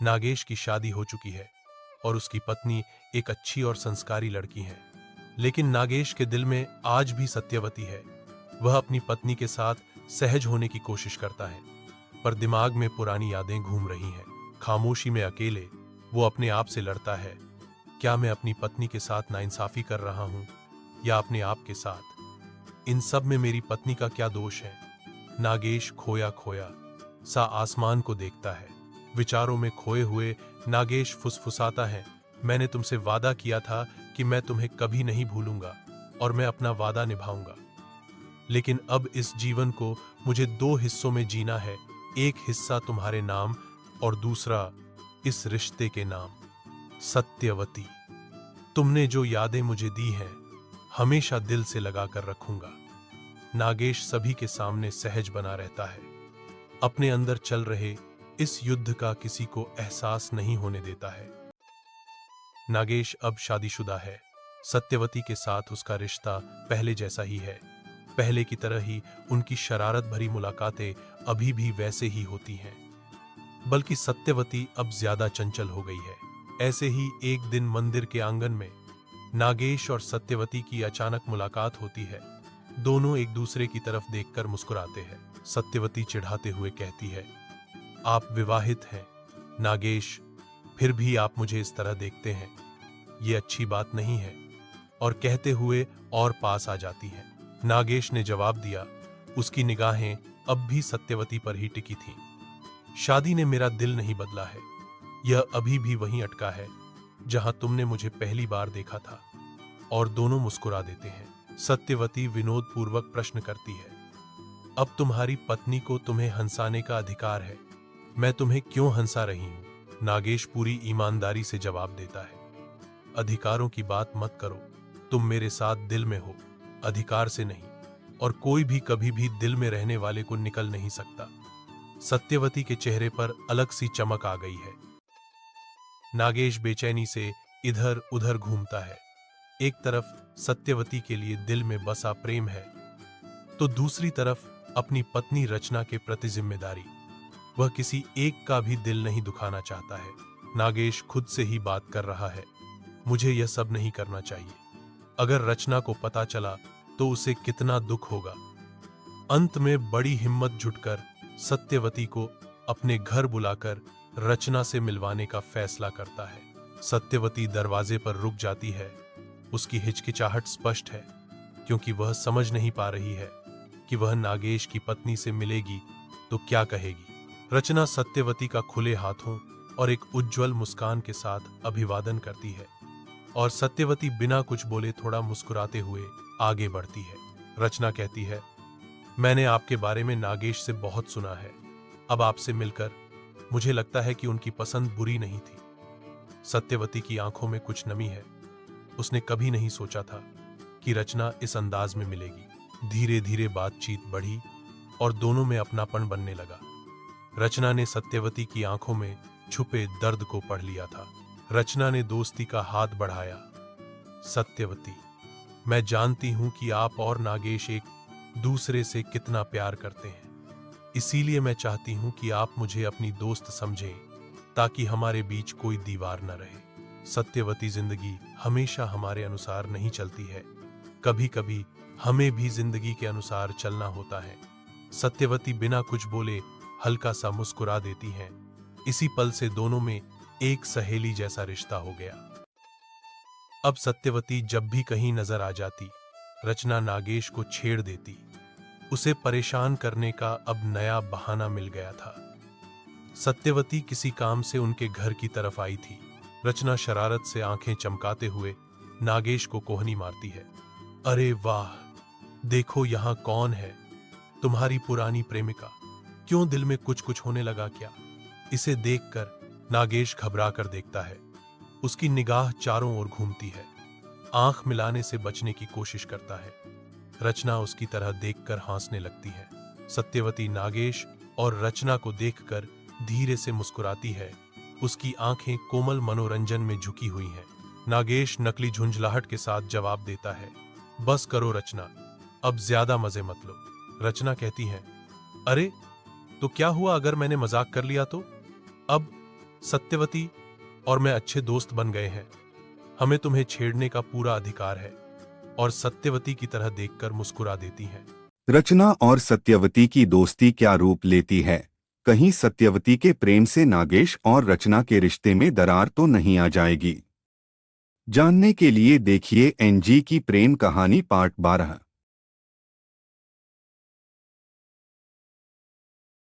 नागेश की शादी हो चुकी है और उसकी पत्नी एक अच्छी और संस्कारी लड़की है। लेकिन नागेश के दिल में आज भी सत्यवती है। वह अपनी पत्नी के साथ सहज होने की कोशिश करता है, पर दिमाग में पुरानी यादें घूम रही हैं। खामोशी में अकेले वो अपने आप से लड़ता है, क्या मैं अपनी पत्नी के साथ नाइंसाफी कर रहा हूं या अपने आप के साथ? इन सब में मेरी पत्नी का क्या दोष है? नागेश खोया खोया सा आसमान को देखता है। विचारों में खोए हुए नागेश फुसफुसाता है, मैंने तुमसे वादा किया था कि मैं तुम्हें कभी नहीं भूलूंगा और मैं अपना वादा निभाऊंगा। लेकिन अब इस जीवन को मुझे दो हिस्सों में जीना है, एक हिस्सा तुम्हारे नाम और दूसरा इस रिश्ते के नाम। सत्यवती, तुमने जो यादें मुझे दी हैं हमेशा दिल से लगा कर रखूंगा। नागेश सभी के सामने सहज बना रहता है, अपने अंदर चल रहे इस युद्ध का किसी को एहसास नहीं होने देता है। नागेश अब शादीशुदा है। सत्यवती के साथ उसका रिश्ता पहले जैसा ही है। पहले की तरह ही उनकी शरारत भरी मुलाकातें अभी भी वैसे ही होती हैं, बल्कि सत्यवती अब ज्यादा चंचल हो गई है। ऐसे ही एक दिन मंदिर के आंगन में नागेश और सत्यवती की अचानक मुलाकात होती है। दोनों एक दूसरे की तरफ देखकर मुस्कुराते हैं। सत्यवती चिढ़ाते हुए कहती है, आप विवाहित हैं नागेश, फिर भी आप मुझे इस तरह देखते हैं, ये अच्छी बात नहीं है। और कहते हुए और पास आ जाती है। नागेश ने जवाब दिया, उसकी निगाहें अब भी सत्यवती पर ही टिकी थीं। शादी ने मेरा दिल नहीं बदला है, यह अभी भी वहीं अटका है जहां तुमने मुझे पहली बार देखा था। और दोनों मुस्कुरा देते हैं। सत्यवती विनोद पूर्वक प्रश्न करती है, अब तुम्हारी पत्नी को तुम्हें हंसाने का अधिकार है, मैं तुम्हें क्यों हंसा रही हूं? नागेश पूरी ईमानदारी से जवाब देता है, अधिकारों की बात मत करो, तुम मेरे साथ दिल में हो, अधिकार से नहीं, और कोई भी कभी भी दिल में रहने वाले को निकल नहीं सकता। सत्यवती के चेहरे पर अलग सी चमक आ गई है। नागेश बेचैनी से इधर उधर घूमता है। एक तरफ सत्यवती के लिए दिल में बसा प्रेम है, तो दूसरी तरफ अपनी पत्नी रचना के प्रति जिम्मेदारी। वह किसी एक का भी दिल नहीं दुखाना चाहता है। नागेश खुद से ही बात कर रहा है, मुझे यह सब नहीं करना चाहिए। अगर रचना को पता चला तो उसे कितना दुख होगा। अंत में बड़ी हिम्मत जुटकर सत्यवती को अपने घर बुलाकर रचना से मिलवाने का फैसला करता है। सत्यवती दरवाजे पर रुक जाती है। उसकी हिचकिचाहट स्पष्ट है, क्योंकि वह समझ नहीं पा रही है कि वह नागेश की पत्नी से मिलेगी तो क्या कहेगी। रचना सत्यवती का खुले हाथों और एक उज्जवल मुस्कान के साथ अभिवादन करती है, और सत्यवती बिना कुछ बोले थोड़ा मुस्कुराते हुए आगे बढ़ती है। रचना कहती है, मैंने आपके बारे में नागेश से बहुत सुना है, अब आपसे मिलकर मुझे लगता है कि उनकी पसंद बुरी नहीं थी। सत्यवती की आंखों में कुछ नमी है। उसने कभी नहीं सोचा था कि रचना इस अंदाज में मिलेगी। धीरे धीरे बातचीत बढ़ी और दोनों में अपनापन बनने लगा। रचना ने सत्यवती की आंखों में छुपे दर्द को पढ़ लिया था। रचना ने दोस्ती का हाथ बढ़ाया, सत्यवती, मैं जानती हूं कि आप और नागेश एक दूसरे से कितना प्यार करते हैं, इसीलिए मैं चाहती हूं कि आप मुझे अपनी दोस्त समझें, ताकि हमारे बीच कोई दीवार न रहे। सत्यवती, जिंदगी हमेशा हमारे अनुसार नहीं चलती है, कभी कभी हमें भी जिंदगी के अनुसार चलना होता है। सत्यवती बिना कुछ बोले हल्का सा मुस्कुरा देती हैं। इसी पल से दोनों में एक सहेली जैसा रिश्ता हो गया। अब सत्यवती जब भी कहीं नजर आ जाती, रचना नागेश को छेड़ देती। उसे परेशान करने का अब नया बहाना मिल गया था। सत्यवती किसी काम से उनके घर की तरफ आई थी। रचना शरारत से आंखें चमकाते हुए नागेश को कोहनी मारती है, अरे वाह, देखो यहां कौन है, तुम्हारी पुरानी प्रेमिका। क्यों, दिल में कुछ कुछ होने लगा क्या? इसे देखकर नागेश घबरा कर देखता है। उसकी निगाह चारों ओर घूमती है, आंख मिलाने से बचने की कोशिश करता है। रचना उसकी तरह देखकर हंसने लगती है। सत्यवती नागेश और रचना को देखकर धीरे से मुस्कुराती है। उसकी आंखें कोमल मनोरंजन में झुकी हुई हैं। नागेश नकली झुंझलाहट के साथ जवाब देता है, बस करो रचना, अब ज्यादा मजे मत लो। रचना कहती है, अरे तो क्या हुआ अगर मैंने मजाक कर लिया तो? अब सत्यवती और मैं अच्छे दोस्त बन गए हैं। हमें तुम्हें छेड़ने का पूरा अधिकार है। और सत्यवती की तरह देखकर मुस्कुरा देती हैं। रचना और सत्यवती की दोस्ती क्या रूप लेती है? कहीं सत्यवती के प्रेम से नागेश और रचना के रिश्ते में दरार तो नहीं आ जाएगी? जानने के लिए देखिए एनजी की प्रेम कहानी पार्ट 12।